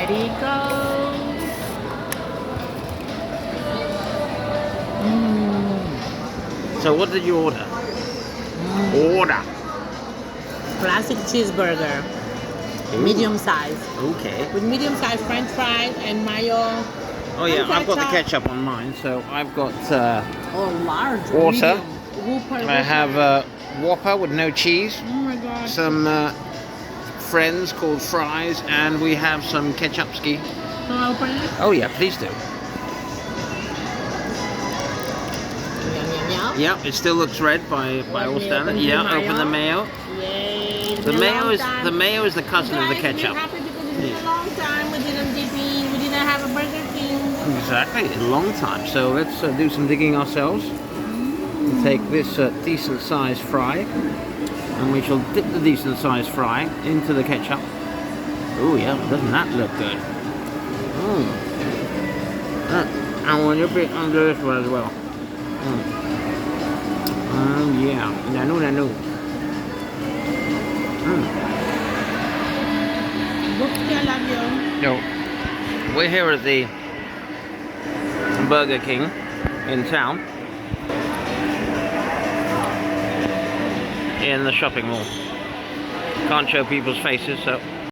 Ready, go. So what did you order? Order. Classic cheeseburger. Ooh. Medium size. Okay. With medium size french fries and mayo. Oh yeah, and I've got the ketchup. ketchup on mine, so I've got Oh, large. water. Medium. Whopper, I have Whopper with no cheese, oh my god. some friends called fries, and we have some ketchupski. Can I open it? Oh yeah, please do. Yum, yum, yum. Yep, it still looks red by Let all me standards. open the Yeah, open the mayo. Yay. It's The been a mayo long is time. the mayo is the cousin of the Guys, ketchup. we're happy because it's been a long time. We didn't dip in. We didn't have a Burger King. Exactly, a long time. So let's do some digging ourselves. We'll take this decent sized fry, and we shall dip the decent sized fry into the ketchup. Oh yeah, doesn't that look good? And we'll dip it under this one as well. Oh yeah, nanu nanu. Whoopsie, I love you. No, we're here at the Burger King in town, in the shopping mall. Can't show people's faces, so